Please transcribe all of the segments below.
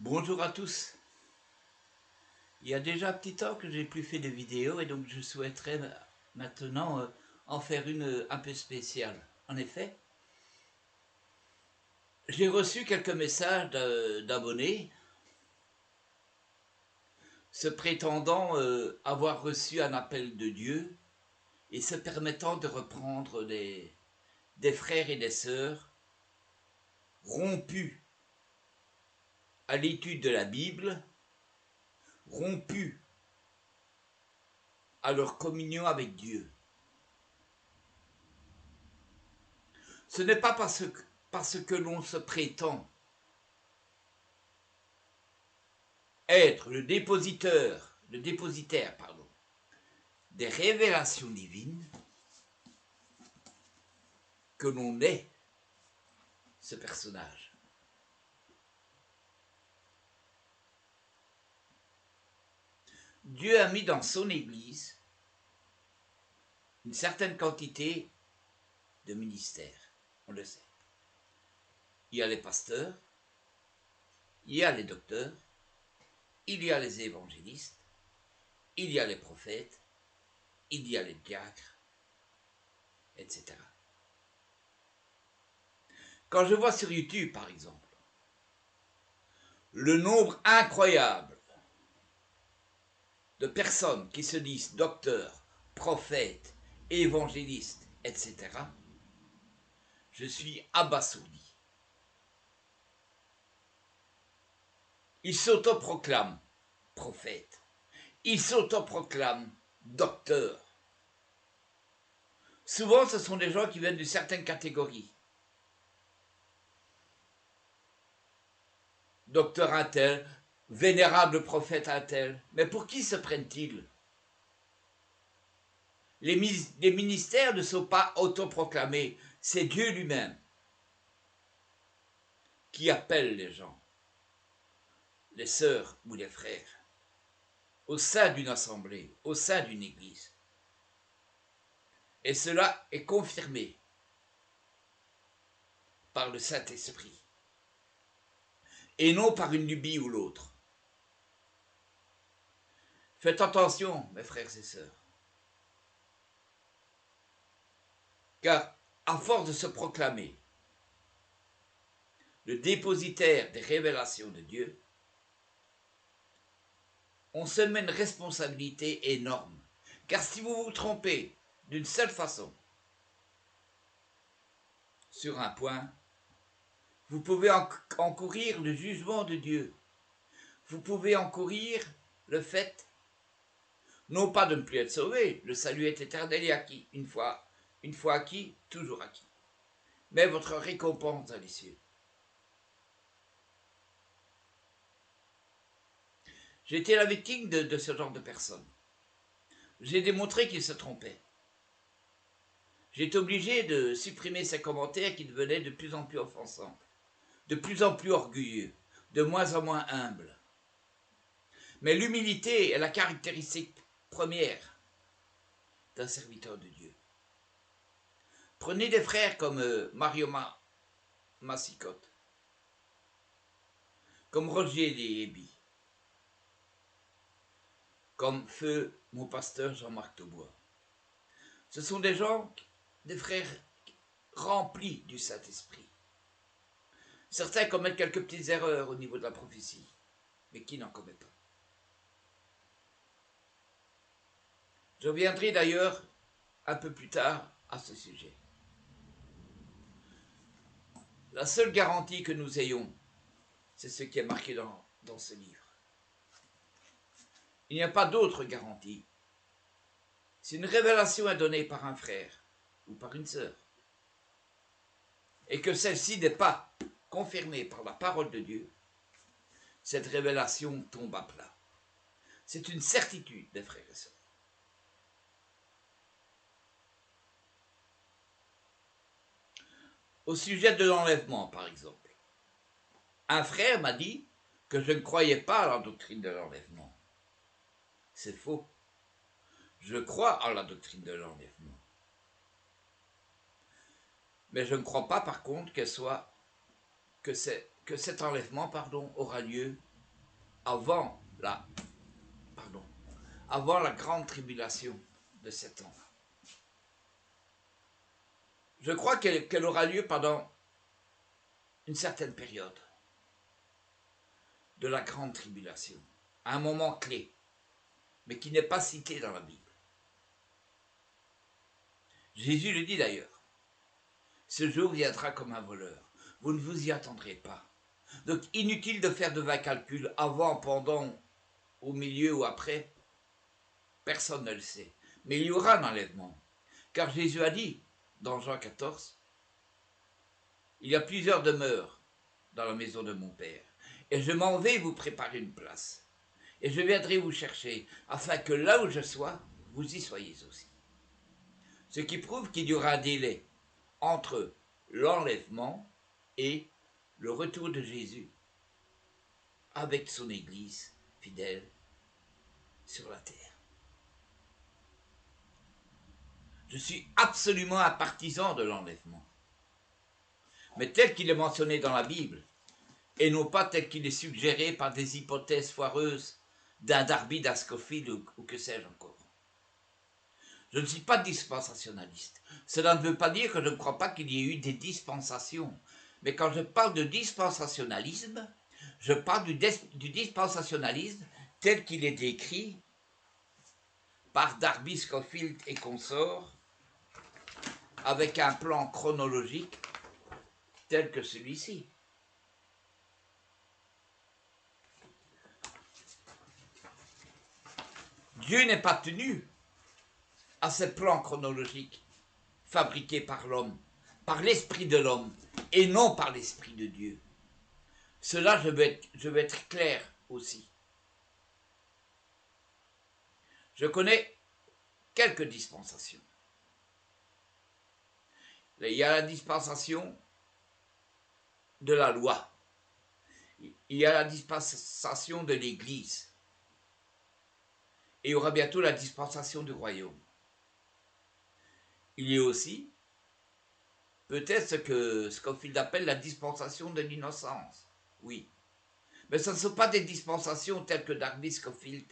Bonjour à tous. Il y a déjà un petit temps que j'ai plus fait de vidéos et donc je souhaiterais maintenant en faire une un peu spéciale. En effet, j'ai reçu quelques messages d'abonnés se prétendant avoir reçu un appel de Dieu et se permettant de reprendre des frères et des sœurs rompus à l'étude de la Bible, rompus à leur communion avec Dieu. Ce n'est pas parce que l'on se prétend être le dépositaire des révélations divines que l'on est ce personnage. Dieu a mis dans son Église une certaine quantité de ministères, on le sait. Il y a les pasteurs, il y a les docteurs, il y a les évangélistes, il y a les prophètes, il y a les diacres, etc. Quand je vois sur YouTube, par exemple, le nombre incroyable de personnes qui se disent docteurs, prophètes, évangélistes, etc., je suis abasourdi. Ils s'autoproclament prophètes, ils s'autoproclament docteurs. Souvent, ce sont des gens qui viennent d'une certaine catégorie. Docteur un tel, vénérable prophète un tel. Mais pour qui se prennent-ils? Les ministères ne sont pas autoproclamés, c'est Dieu lui-même qui appelle les gens, les sœurs ou les frères, au sein d'une assemblée, au sein d'une église. Et cela est confirmé par le Saint-Esprit, et non par une lubie ou l'autre. Faites attention, mes frères et sœurs, car à force de se proclamer le dépositaire des révélations de Dieu, on se met une responsabilité énorme. Car si vous vous trompez d'une seule façon sur un point, vous pouvez encourir le jugement de Dieu. Vous pouvez encourir le fait, non pas de ne plus être sauvé, le salut est éternel et acquis, une fois acquis, toujours acquis, mais votre récompense dans les cieux. J'ai été la victime de ce genre de personnes. J'ai démontré qu'ils se trompaient. J'ai été obligé de supprimer ces commentaires qui devenaient de plus en plus offensants, de plus en plus orgueilleux, de moins en moins humbles. Mais l'humilité est la caractéristique première d'un serviteur de Dieu. Prenez des frères comme Mario Massicotte, comme Roger Léhébi, comme Feu, mon pasteur Jean-Marc Taubois. Ce sont des gens, des frères remplis du Saint-Esprit. Certains commettent quelques petites erreurs au niveau de la prophétie, mais qui n'en commet pas? Je reviendrai d'ailleurs un peu plus tard à ce sujet. La seule garantie que nous ayons, c'est ce qui est marqué dans ce livre. Il n'y a pas d'autre garantie. Si une révélation est donnée par un frère ou par une sœur, et que celle-ci n'est pas confirmée par la parole de Dieu, cette révélation tombe à plat. C'est une certitude, mes frères et sœurs. Au sujet de l'enlèvement, par exemple, un frère m'a dit que je ne croyais pas à la doctrine de l'enlèvement. C'est faux. Je crois à la doctrine de l'enlèvement. Mais je ne crois pas, par contre, que cet enlèvement, aura lieu avant la, pardon, avant la grande tribulation de 7 ans. Je crois qu'elle aura lieu pendant une certaine période de la grande tribulation, à un moment clé, mais qui n'est pas cité dans la Bible. Jésus le dit d'ailleurs, ce jour viendra comme un voleur, vous ne vous y attendrez pas. Donc inutile de faire de vains calculs avant, pendant, au milieu ou après, personne ne le sait. Mais il y aura un enlèvement, car Jésus a dit, dans Jean 14, il y a plusieurs demeures dans la maison de mon Père, et je m'en vais vous préparer une place, et je viendrai vous chercher, afin que là où je sois, vous y soyez aussi. Ce qui prouve qu'il y aura un délai entre l'enlèvement et le retour de Jésus avec son Église fidèle sur la terre. Je suis absolument un partisan de l'enlèvement, mais tel qu'il est mentionné dans la Bible, et non pas tel qu'il est suggéré par des hypothèses foireuses d'un Darby, d'un Scofield ou que sais-je encore. Je ne suis pas dispensationaliste. Cela ne veut pas dire que je ne crois pas qu'il y ait eu des dispensations. Mais quand je parle de dispensationalisme, je parle du dispensationalisme tel qu'il est décrit par Darby, Scofield et consorts, avec un plan chronologique tel que celui-ci. Dieu n'est pas tenu à ce plan chronologique fabriqué par l'homme, par l'esprit de l'homme, et non par l'esprit de Dieu. Cela, je veux être clair aussi. Je connais quelques dispensations. Il y a la dispensation de la loi. Il y a la dispensation de l'Église. Et il y aura bientôt la dispensation du royaume. Il y a aussi peut-être ce que Scofield appelle la dispensation de l'innocence. Oui. Mais ce ne sont pas des dispensations telles que Darby, Scofield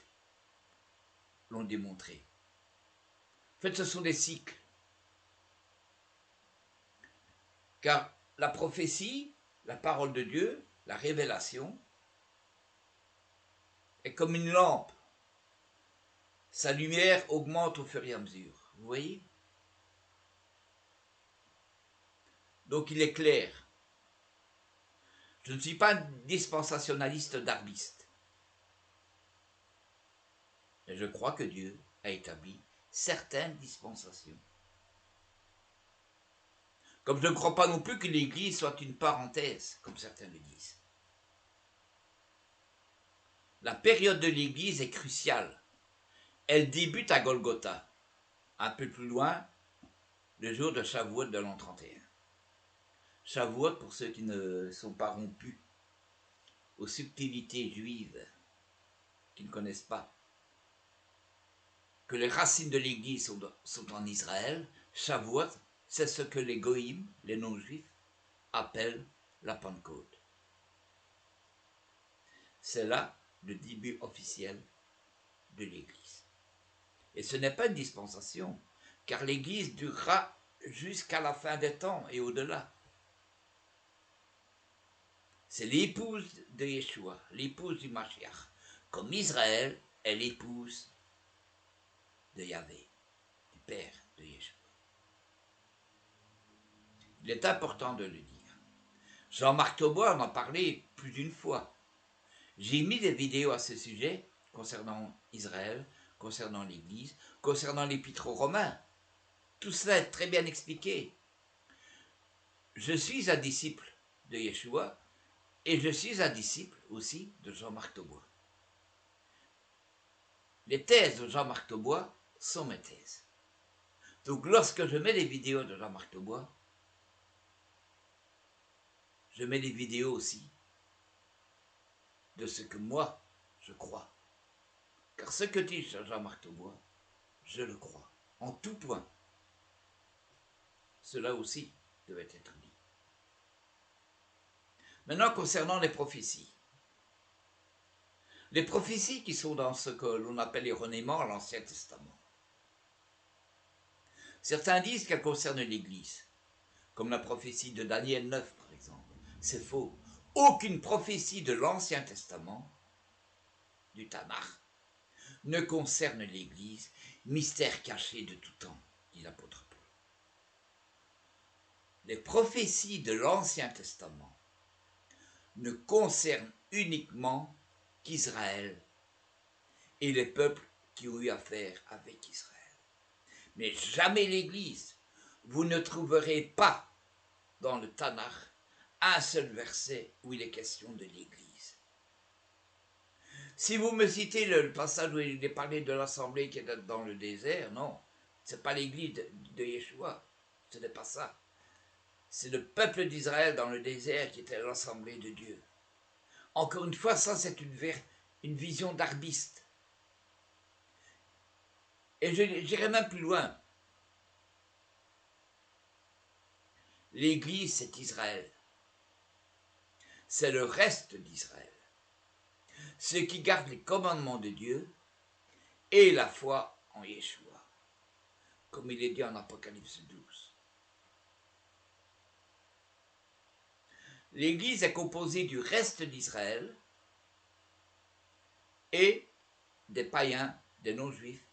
l'ont démontré. En fait, ce sont des cycles. Car la prophétie, la parole de Dieu, la révélation, est comme une lampe. Sa lumière augmente au fur et à mesure. Vous voyez? Donc il est clair. Je ne suis pas un dispensationaliste darbiste. Mais je crois que Dieu a établi certaines dispensations. Comme je ne crois pas non plus que l'Église soit une parenthèse, comme certains le disent. La période de l'Église est cruciale. Elle débute à Golgotha, un peu plus loin, le jour de Shavuot de l'an 31. Shavuot, pour ceux qui ne sont pas rompus aux subtilités juives, qui ne connaissent pas, que les racines de l'Église sont en Israël, Shavuot, c'est ce que les goïms, les non-juifs, appellent la Pentecôte. C'est là le début officiel de l'Église. Et ce n'est pas une dispensation, car l'Église durera jusqu'à la fin des temps et au-delà. C'est l'épouse de Yeshua, l'épouse du Mashiach, comme Israël est l'épouse de Yahvé, du Père de Yeshua. Il est important de le dire. Jean-Marc Taubois en a parlé plus d'une fois. J'ai mis des vidéos à ce sujet concernant Israël, concernant l'Église, concernant l'Épître aux Romains. Tout cela est très bien expliqué. Je suis un disciple de Yeshua et je suis un disciple aussi de Jean-Marc Taubois. Les thèses de Jean-Marc Taubois sont mes thèses. Donc lorsque je mets des vidéos de Jean-Marc Taubois, je mets des vidéos aussi de ce que moi, je crois. Car ce que dit Jean-Marc Taubois, je le crois, en tout point. Cela aussi devait être dit. Maintenant, concernant les prophéties. Les prophéties qui sont dans ce que l'on appelle erronément l'Ancien Testament. Certains disent qu'elles concernent l'Église, comme la prophétie de Daniel 9 par exemple. C'est faux. Aucune prophétie de l'Ancien Testament, du Tanakh, ne concerne l'Église, mystère caché de tout temps, dit l'apôtre Paul. Les prophéties de l'Ancien Testament ne concernent uniquement qu'Israël et les peuples qui ont eu affaire avec Israël. Mais jamais l'Église. Vous ne trouverez pas dans le Tanakh un seul verset où il est question de l'Église. Si vous me citez le passage où il est parlé de l'assemblée qui est dans le désert, non, ce n'est pas l'Église de Yeshua, ce n'est pas ça. C'est le peuple d'Israël dans le désert qui était l'assemblée de Dieu. Encore une fois, ça c'est une vision d'arbiste. Et j'irai même plus loin. L'Église, c'est Israël. C'est le reste d'Israël. Ceux qui gardent les commandements de Dieu et la foi en Yeshua, comme il est dit en Apocalypse 12. L'Église est composée du reste d'Israël et des païens, des non-juifs,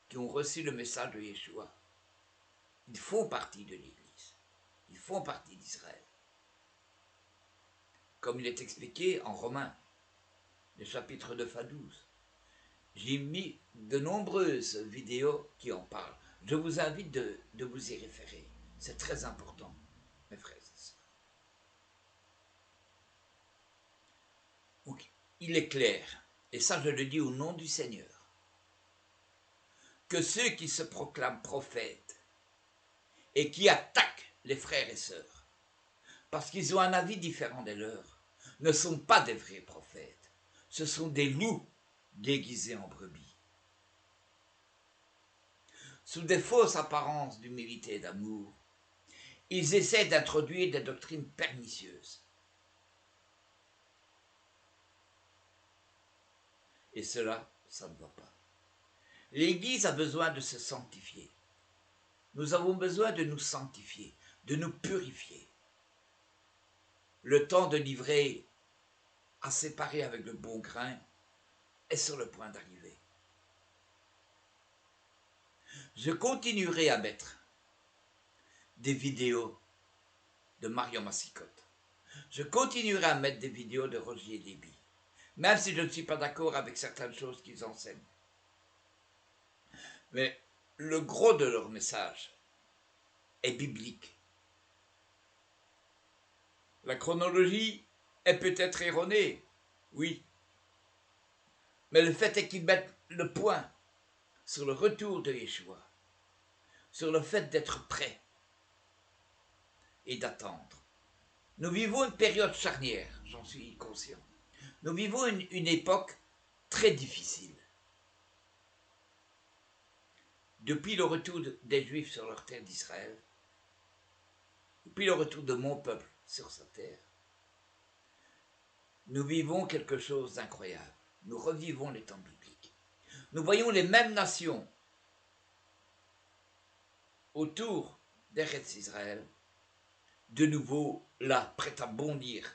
qui ont reçu le message de Yeshua. Ils font partie de l'Église. Ils font partie d'Israël. Comme il est expliqué en Romains, le chapitre 9 à 12. J'ai mis de nombreuses vidéos qui en parlent. Je vous invite de vous y référer. C'est très important, mes frères et sœurs. Donc, il est clair, et ça je le dis au nom du Seigneur, que ceux qui se proclament prophètes et qui attaquent les frères et sœurs, parce qu'ils ont un avis différent des leurs, ne sont pas des vrais prophètes. Ce sont des loups déguisés en brebis. Sous des fausses apparences d'humilité et d'amour, ils essaient d'introduire des doctrines pernicieuses. Et cela, ça ne va pas. L'Église a besoin de se sanctifier. Nous avons besoin de nous sanctifier, de nous purifier. Le temps de livrer à séparer avec le bon grain est sur le point d'arriver. Je continuerai à mettre des vidéos de Mario Massicotte. Je continuerai à mettre des vidéos de Roger Lévy, même si je ne suis pas d'accord avec certaines choses qu'ils enseignent. Mais le gros de leur message est biblique. La chronologie est peut-être erronée, oui. Mais le fait est qu'ils mettent le point sur le retour de Yeshua, sur le fait d'être prêt et d'attendre. Nous vivons une période charnière, j'en suis conscient. Nous vivons une époque très difficile. Depuis le retour des Juifs sur leur terre d'Israël, depuis le retour de mon peuple sur sa terre, nous vivons quelque chose d'incroyable. Nous revivons les temps bibliques. Nous voyons les mêmes nations autour d'Eretz Israël, de nouveau là, prêtes à bondir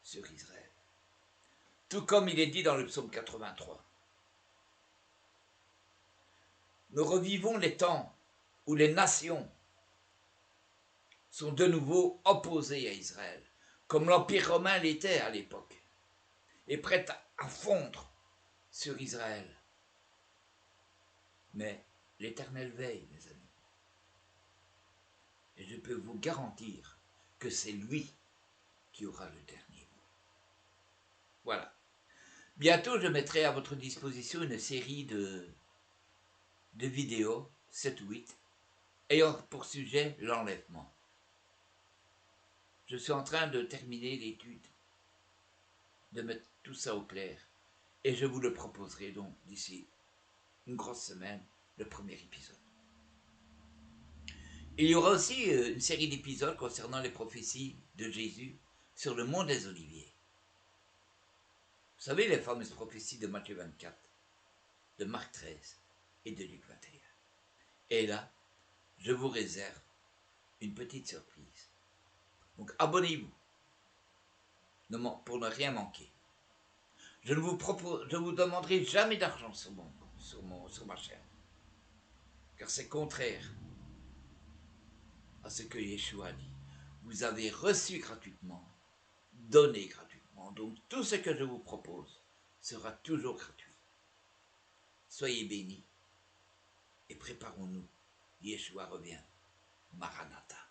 sur Israël. Tout comme il est dit dans le psaume 83. Nous revivons les temps où les nations sont de nouveau opposées à Israël, comme l'Empire romain l'était à l'époque, et prêtes à fondre sur Israël. Mais l'Éternel veille, mes amis. Et je peux vous garantir que c'est lui qui aura le dernier mot. Voilà. Bientôt, je mettrai à votre disposition une série de vidéos, 7 ou 8, ayant pour sujet l'enlèvement. Je suis en train de terminer l'étude, de mettre tout ça au clair, et je vous le proposerai donc d'ici une grosse semaine, le premier épisode. Il y aura aussi une série d'épisodes concernant les prophéties de Jésus sur le mont des Oliviers. savez, les fameuses prophéties de Matthieu 24, de Marc 13 et de Luc 21. Et là, je vous réserve une petite surprise. Donc abonnez-vous pour ne rien manquer. Je ne vous demanderai jamais d'argent sur ma chaîne. Car c'est contraire à ce que Yeshua dit. Vous avez reçu gratuitement, donné gratuitement. Donc tout ce que je vous propose sera toujours gratuit. Soyez bénis et préparons-nous. Yeshua revient. Maranatha.